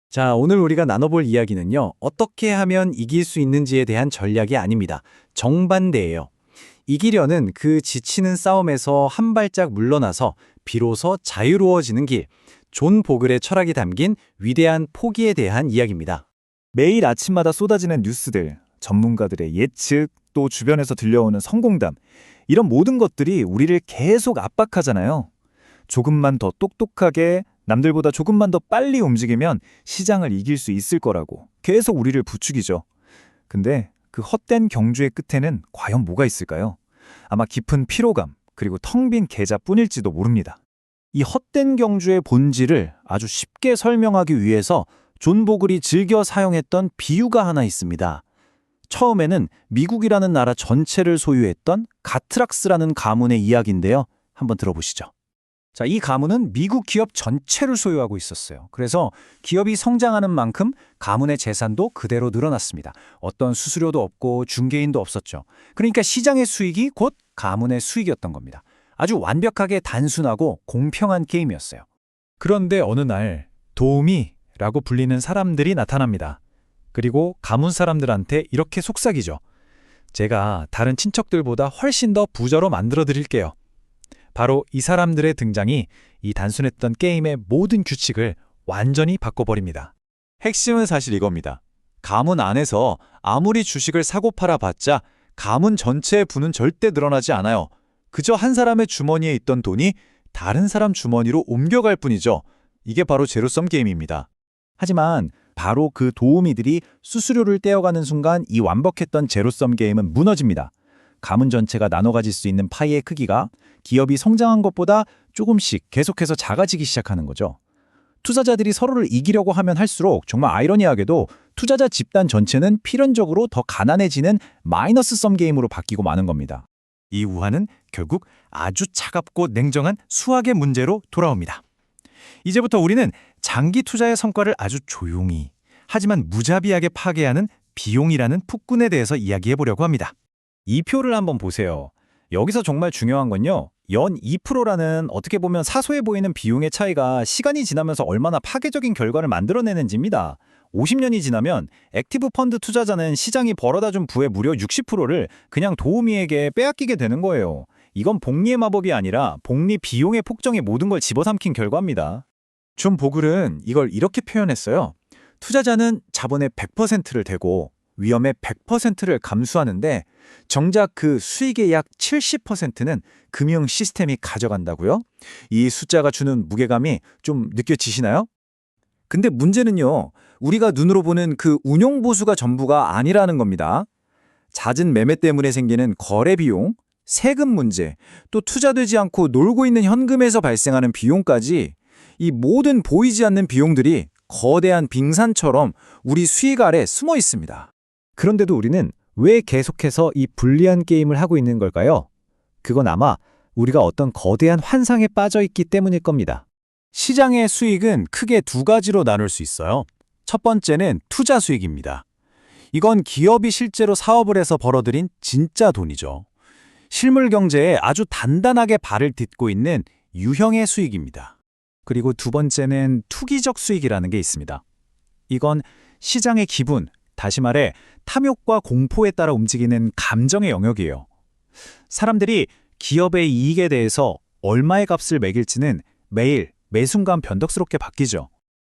자, 오늘 우리가 나눠볼 이야기는요, 어떻게 하면 이길 수 있는지에 대한 전략이 아닙니다. 정반대예요. 이기려는 그 지치는 싸움에서 한 발짝 물러나서 비로소 자유로워지는 길, 존 보글의 철학이 담긴 위대한 포기에 대한 이야기입니다. 매일 아침마다 쏟아지는 뉴스들, 전문가들의 예측, 또 주변에서 들려오는 성공담, 이런 모든 것들이 우리를 계속 압박하잖아요. 조금만 더 똑똑하게, 남들보다 조금만 더 빨리 움직이면 시장을 이길 수 있을 거라고 계속 우리를 부추기죠. 근데 그 헛된 경주의 끝에는 과연 뭐가 있을까요? 아마 깊은 피로감, 그리고 텅 빈 계좌뿐일지도 모릅니다. 이 헛된 경주의 본질을 아주 쉽게 설명하기 위해서 존 보글이 즐겨 사용했던 비유가 하나 있습니다. 처음에는 미국이라는 나라 전체를 소유했던 가트락스라는 가문의 이야기인데요. 한번 들어보시죠. 자, 이 가문은 미국 기업 전체를 소유하고 있었어요. 그래서 기업이 성장하는 만큼 가문의 재산도 그대로 늘어났습니다. 어떤 수수료도 없고 중개인도 없었죠. 그러니까 시장의 수익이 곧 가문의 수익이었던 겁니다. 아주 완벽하게 단순하고 공평한 게임이었어요. 그런데 어느 날 도우미라고 불리는 사람들이 나타납니다. 그리고 가문 사람들한테 이렇게 속삭이죠. 제가 다른 친척들보다 훨씬 더 부자로 만들어 드릴게요. 바로 이 사람들의 등장이 이 단순했던 게임의 모든 규칙을 완전히 바꿔버립니다. 핵심은 사실 이겁니다. 가문 안에서 아무리 주식을 사고 팔아 봤자 가문 전체의 부는 절대 늘어나지 않아요. 그저 한 사람의 주머니에 있던 돈이 다른 사람 주머니로 옮겨갈 뿐이죠. 이게 바로 제로섬 게임입니다. 하지만 바로 그 도우미들이 수수료를 떼어가는 순간 이 완벽했던 제로섬 게임은 무너집니다. 가문 전체가 나눠 가질 수 있는 파이의 크기가 기업이 성장한 것보다 조금씩 계속해서 작아지기 시작하는 거죠. 투자자들이 서로를 이기려고 하면 할수록 정말 아이러니하게도 투자자 집단 전체는 필연적으로 더 가난해지는 마이너스 섬 게임으로 바뀌고 마는 겁니다. 이 우화는 결국 아주 차갑고 냉정한 수학의 문제로 돌아옵니다. 이제부터 우리는 장기 투자의 성과를 아주 조용히 하지만 무자비하게 파괴하는 비용이라는 폭군에 대해서 이야기해 보려고 합니다. 이 표를 한번 보세요. 여기서 정말 중요한 건요. 연 2%라는 어떻게 보면 사소해 보이는 비용의 차이가 시간이 지나면서 얼마나 파괴적인 결과를 만들어내는지입니다. 50년이 지나면 액티브 펀드 투자자는 시장이 벌어다준 부의 무려 60%를 그냥 도우미에게 빼앗기게 되는 거예요. 이건 복리의 마법이 아니라 복리 비용의 폭정이 모든 걸 집어삼킨 결과입니다. 존 보글은 이걸 이렇게 표현했어요. 투자자는 자본의 100%를 대고 위험의 100%를 감수하는데 정작 그 수익의 약 70%는 금융 시스템이 가져간다고요? 이 숫자가 주는 무게감이 좀 느껴지시나요? 근데 문제는요. 우리가 눈으로 보는 그 운용 보수가 전부가 아니라는 겁니다. 잦은 매매 때문에 생기는 거래 비용, 세금 문제, 또 투자되지 않고 놀고 있는 현금에서 발생하는 비용까지 이 모든 보이지 않는 비용들이 거대한 빙산처럼 우리 수익 아래 숨어 있습니다. 그런데도 우리는 왜 계속해서 이 불리한 게임을 하고 있는 걸까요? 그건 아마 우리가 어떤 거대한 환상에 빠져 있기 때문일 겁니다. 시장의 수익은 크게 두 가지로 나눌 수 있어요. 첫 번째는 투자 수익입니다. 이건 기업이 실제로 사업을 해서 벌어들인 진짜 돈이죠. 실물 경제에 아주 단단하게 발을 딛고 있는 유형의 수익입니다. 그리고 두 번째는 투기적 수익이라는 게 있습니다. 이건 시장의 기분, 다시 말해 탐욕과 공포에 따라 움직이는 감정의 영역이에요. 사람들이 기업의 이익에 대해서 얼마의 값을 매길지는 매일, 매 순간 변덕스럽게 바뀌죠.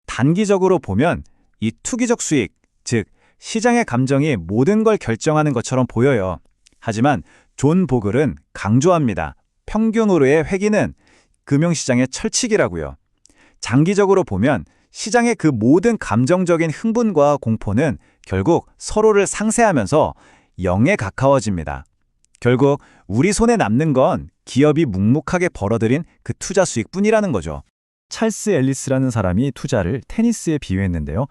단기적으로 보면 이 투기적 수익, 즉 시장의 감정이 모든 걸 결정하는 것처럼 보여요. 하지만 존 보글은 강조합니다. 평균으로의 회귀는 금융시장의 철칙이라고요. 장기적으로 보면 시장의 그 모든 감정적인 흥분과 공포는 결국 서로를 상쇄하면서 0에 가까워집니다. 결국 우리 손에 남는 건 기업이 묵묵하게 벌어들인 그 투자 수익뿐이라는 거죠. 찰스 앨리스라는 사람이 투자를 테니스에 비유했는데요.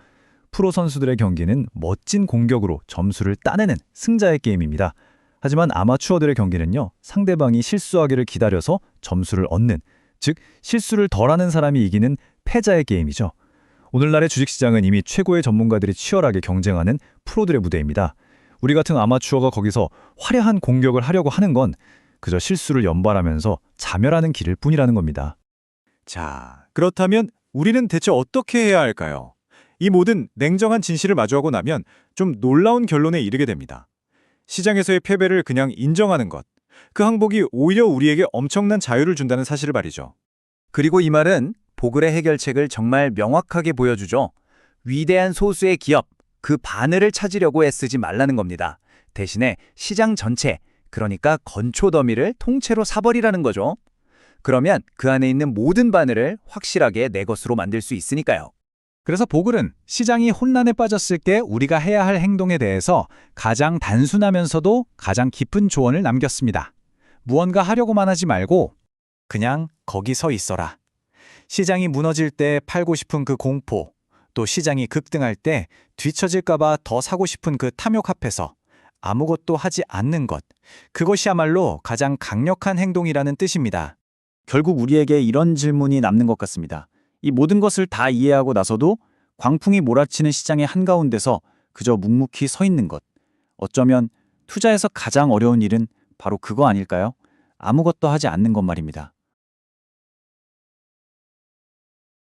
프로 선수들의 경기는 멋진 공격으로 점수를 따내는 승자의 게임입니다. 하지만 아마추어들의 경기는요. 상대방이 실수하기를 기다려서 점수를 얻는, 즉 실수를 덜하는 사람이 이기는 패자의 게임이죠. 오늘날의 주식시장은 이미 최고의 전문가들이 치열하게 경쟁하는 프로들의 무대입니다. 우리 같은 아마추어가 거기서 화려한 공격을 하려고 하는 건 그저 실수를 연발하면서 자멸하는 길일 뿐이라는 겁니다. 자, 그렇다면 우리는 대체 어떻게 해야 할까요? 이 모든 냉정한 진실을 마주하고 나면 좀 놀라운 결론에 이르게 됩니다. 시장에서의 패배를 그냥 인정하는 것. 그 항복이 오히려 우리에게 엄청난 자유를 준다는 사실을 말이죠. 그리고 이 말은 보글의 해결책을 정말 명확하게 보여주죠. 위대한 소수의 기업, 그 바늘을 찾으려고 애쓰지 말라는 겁니다. 대신에 시장 전체, 그러니까 건초 더미를 통째로 사버리라는 거죠. 그러면 그 안에 있는 모든 바늘을 확실하게 내 것으로 만들 수 있으니까요. 그래서 보글은 시장이 혼란에 빠졌을 때 우리가 해야 할 행동에 대해서 가장 단순하면서도 가장 깊은 조언을 남겼습니다. 무언가 하려고만 하지 말고 그냥 거기 서 있어라. 시장이 무너질 때 팔고 싶은 그 공포, 또 시장이 급등할 때 뒤처질까봐 더 사고 싶은 그 탐욕 앞에서 아무것도 하지 않는 것, 그것이야말로 가장 강력한 행동이라는 뜻입니다. 결국 우리에게 이런 질문이 남는 것 같습니다. 이 모든 것을 다 이해하고 나서도 광풍이 몰아치는 시장의 한가운데서 그저 묵묵히 서 있는 것. 어쩌면 투자에서 가장 어려운 일은 바로 그거 아닐까요? 아무것도 하지 않는 것 말입니다.